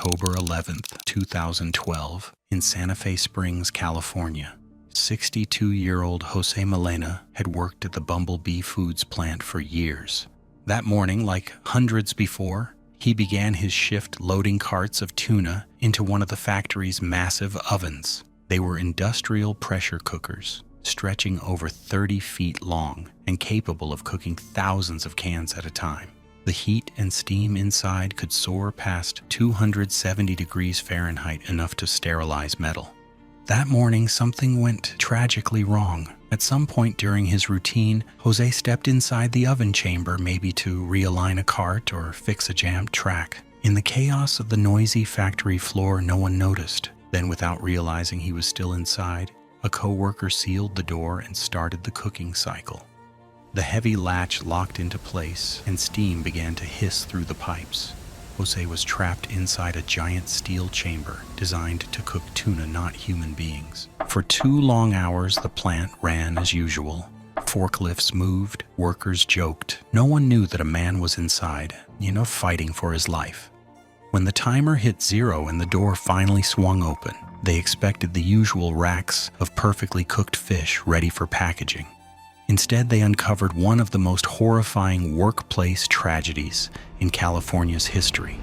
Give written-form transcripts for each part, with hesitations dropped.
October 11th, 2012, in Santa Fe Springs, California. 62-year-old Jose Melena had worked at the Bumble Bee Foods plant for years. That morning, like hundreds before, he began his shift loading carts of tuna into one of the factory's massive ovens. They were industrial pressure cookers, stretching over 30 feet long and capable of cooking thousands of cans at a time. The heat and steam inside could soar past 270 degrees Fahrenheit, enough to sterilize metal. That morning, something went tragically wrong. At some point during his routine, Jose stepped inside the oven chamber, maybe to realign a cart or fix a jammed track. In the chaos of the noisy factory floor, no one noticed. Then, without realizing he was still inside, a co-worker sealed the door and started the cooking cycle. The heavy latch locked into place, and steam began to hiss through the pipes. Jose was trapped inside a giant steel chamber designed to cook tuna, not human beings. For 2 long hours, the plant ran as usual. Forklifts moved, workers joked. No one knew that a man was inside, fighting for his life. When the timer hit 0 and the door finally swung open, they expected the usual racks of perfectly cooked fish ready for packaging. Instead, they uncovered one of the most horrifying workplace tragedies in California's history.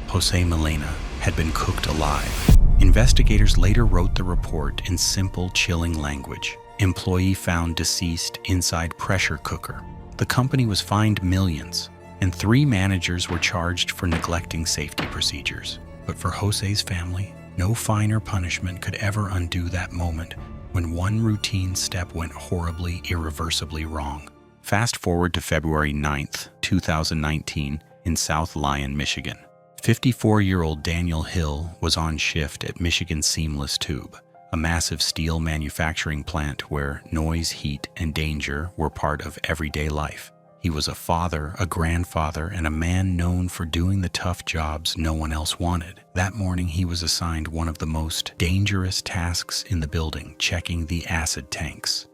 Jose Melena had been cooked alive. Investigators later wrote the report in simple, chilling language. Employee found deceased inside pressure cooker. The company was fined millions, and 3 managers were charged for neglecting safety procedures. But for Jose's family, no fine or punishment could ever undo that moment when one routine step went horribly, irreversibly wrong. Fast forward to February 9th, 2019, in South Lyon, Michigan. 54-year-old Daniel Hill was on shift at Michigan Seamless Tube, a massive steel manufacturing plant where noise, heat, and danger were part of everyday life. He was a father, a grandfather, and a man known for doing the tough jobs no one else wanted. That morning, he was assigned one of the most dangerous tasks in the building, checking the acid tanks.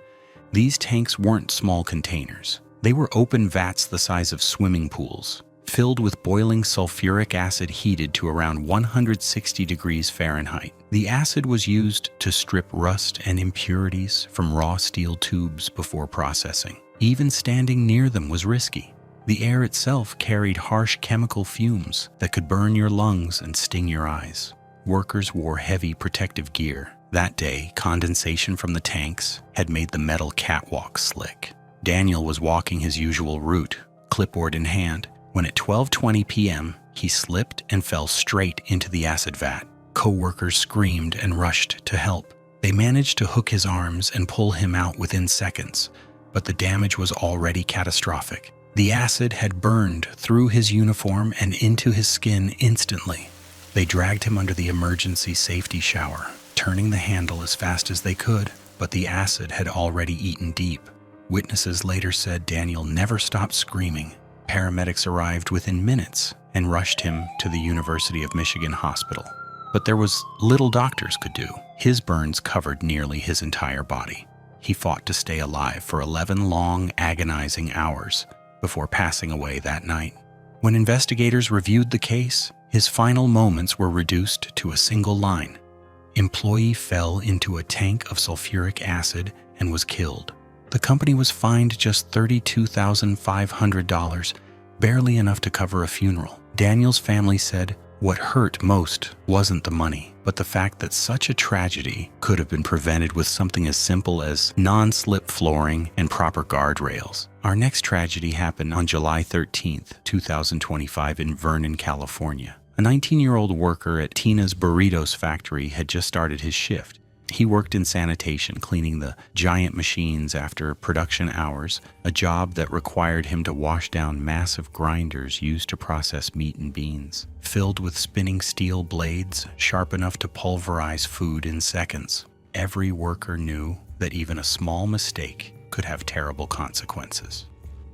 These tanks weren't small containers. They were open vats the size of swimming pools, filled with boiling sulfuric acid heated to around 160 degrees Fahrenheit. The acid was used to strip rust and impurities from raw steel tubes before processing. Even standing near them was risky. The air itself carried harsh chemical fumes that could burn your lungs and sting your eyes. Workers wore heavy protective gear. That day, condensation from the tanks had made the metal catwalk slick. Daniel was walking his usual route, clipboard in hand, when at 12:20 p.m., he slipped and fell straight into the acid vat. Co-workers screamed and rushed to help. They managed to hook his arms and pull him out within seconds, but the damage was already catastrophic. The acid had burned through his uniform and into his skin instantly. They dragged him under the emergency safety shower, turning the handle as fast as they could, but the acid had already eaten deep. Witnesses later said Daniel never stopped screaming. Paramedics arrived within minutes and rushed him to the University of Michigan hospital. But there was little doctors could do. His burns covered nearly his entire body. He fought to stay alive for 11 long, agonizing hours before passing away that night. When investigators reviewed the case, his final moments were reduced to a single line. Employee fell into a tank of sulfuric acid and was killed. The company was fined just $32,500, barely enough to cover a funeral. Daniel's family said what hurt most wasn't the money, but the fact that such a tragedy could have been prevented with something as simple as non-slip flooring and proper guardrails. Our next tragedy happened on July 13th, 2025 in Vernon, California. A 19-year-old worker at Tina's Burritos factory had just started his shift. He worked in sanitation, cleaning the giant machines after production hours, a job that required him to wash down massive grinders used to process meat and beans, filled with spinning steel blades sharp enough to pulverize food in seconds. Every worker knew that even a small mistake could have terrible consequences.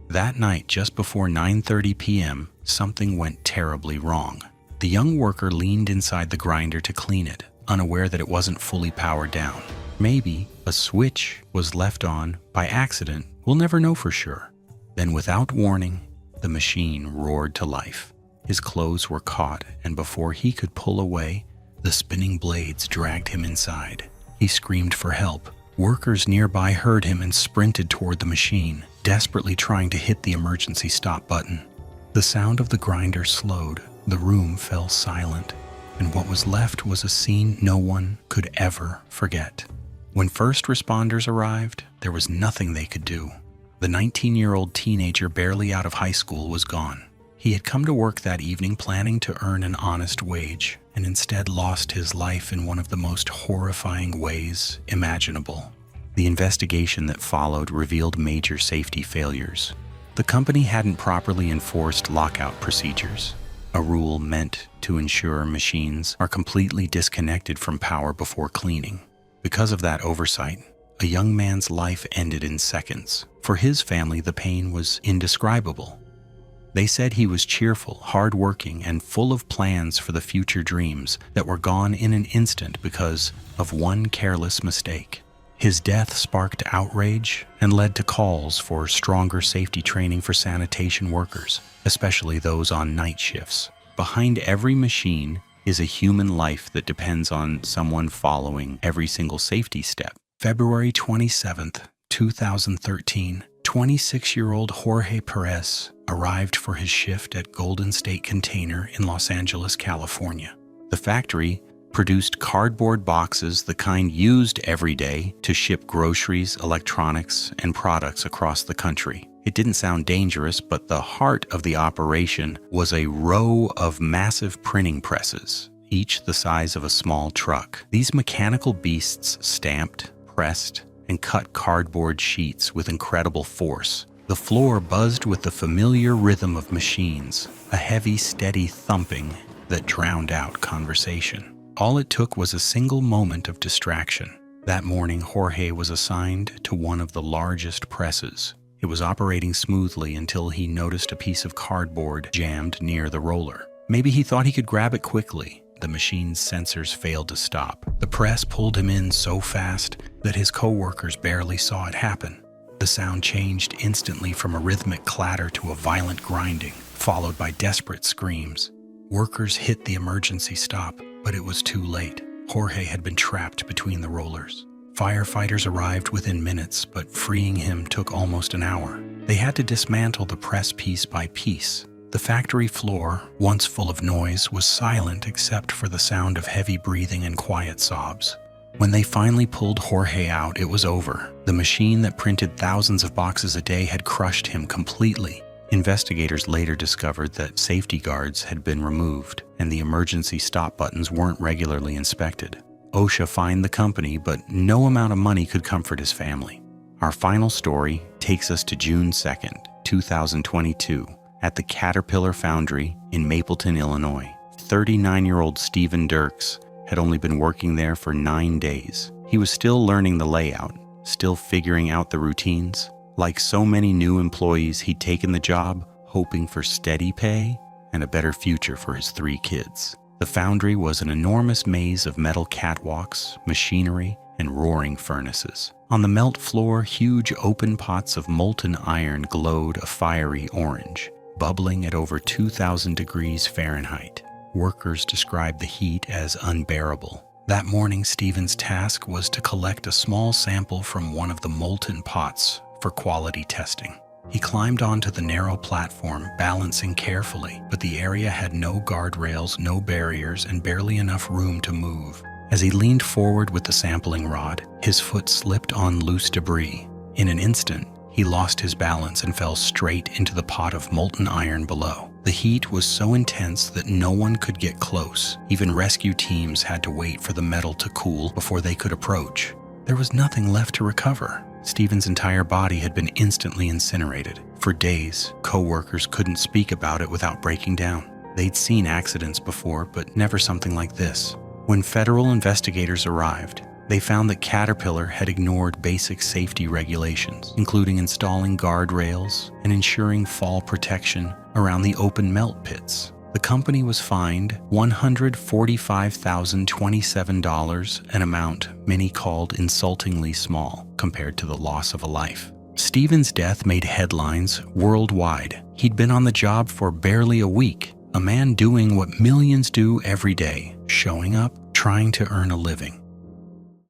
That night, just before 9:30 p.m., something went terribly wrong. The young worker leaned inside the grinder to clean it, unaware that it wasn't fully powered down. Maybe a switch was left on by accident. We'll never know for sure. Then, without warning, the machine roared to life. His clothes were caught, and before he could pull away, the spinning blades dragged him inside. He screamed for help. Workers nearby heard him and sprinted toward the machine, desperately trying to hit the emergency stop button. The sound of the grinder slowed. The room fell silent, and what was left was a scene no one could ever forget. When first responders arrived, there was nothing they could do. The 19-year-old teenager barely out of high school was gone. He had come to work that evening planning to earn an honest wage, and instead lost his life in one of the most horrifying ways imaginable. The investigation that followed revealed major safety failures. The company hadn't properly enforced lockout procedures, a rule meant to ensure machines are completely disconnected from power before cleaning. Because of that oversight, a young man's life ended in seconds. For his family, the pain was indescribable. They said he was cheerful, hardworking, and full of plans for the future dreams that were gone in an instant because of one careless mistake. His death sparked outrage and led to calls for stronger safety training for sanitation workers, especially those on night shifts. Behind every machine is a human life that depends on someone following every single safety step. February 27th, 2013, 26-year-old Jorge Perez arrived for his shift at Golden State Container in Los Angeles, California. The factory produced cardboard boxes, the kind used every day to ship groceries, electronics, and products across the country. It didn't sound dangerous, but the heart of the operation was a row of massive printing presses, each the size of a small truck. These mechanical beasts stamped, pressed, and cut cardboard sheets with incredible force. The floor buzzed with the familiar rhythm of machines, a heavy, steady thumping that drowned out conversation. All it took was a single moment of distraction. That morning, Jorge was assigned to one of the largest presses. It was operating smoothly until he noticed a piece of cardboard jammed near the roller. Maybe he thought he could grab it quickly. The machine's sensors failed to stop. The press pulled him in so fast that his co-workers barely saw it happen. The sound changed instantly from a rhythmic clatter to a violent grinding, followed by desperate screams. Workers hit the emergency stop, but it was too late. Jorge had been trapped between the rollers. Firefighters arrived within minutes, but freeing him took almost an hour. They had to dismantle the press piece by piece. The factory floor, once full of noise, was silent except for the sound of heavy breathing and quiet sobs. When they finally pulled Jorge out, it was over. The machine that printed thousands of boxes a day had crushed him completely. Investigators later discovered that safety guards had been removed, and the emergency stop buttons weren't regularly inspected. OSHA fined the company, but no amount of money could comfort his family. Our final story takes us to June 2nd, 2022, at the Caterpillar Foundry in Mapleton, Illinois. 39-year-old Stephen Dirks had only been working there for 9 days. He was still learning the layout, still figuring out the routines. Like so many new employees, he'd taken the job hoping for steady pay and a better future for his 3 kids. The foundry was an enormous maze of metal catwalks, machinery, and roaring furnaces. On the melt floor, huge open pots of molten iron glowed a fiery orange, bubbling at over 2,000 degrees Fahrenheit. Workers described the heat as unbearable. That morning, Stephen's task was to collect a small sample from one of the molten pots for quality testing. He climbed onto the narrow platform, balancing carefully, but the area had no guardrails, no barriers, and barely enough room to move. As he leaned forward with the sampling rod, his foot slipped on loose debris. In an instant, he lost his balance and fell straight into the pot of molten iron below. The heat was so intense that no one could get close. Even rescue teams had to wait for the metal to cool before they could approach. There was nothing left to recover. Stephen's entire body had been instantly incinerated. For days, co-workers couldn't speak about it without breaking down. They'd seen accidents before, but never something like this. When federal investigators arrived, they found that Caterpillar had ignored basic safety regulations, including installing guardrails and ensuring fall protection around the open melt pits. The company was fined $145,027, an amount many called insultingly small compared to the loss of a life. Stephen's death made headlines worldwide. He'd been on the job for barely a week, A man doing what millions do every day, showing up, trying to earn a living.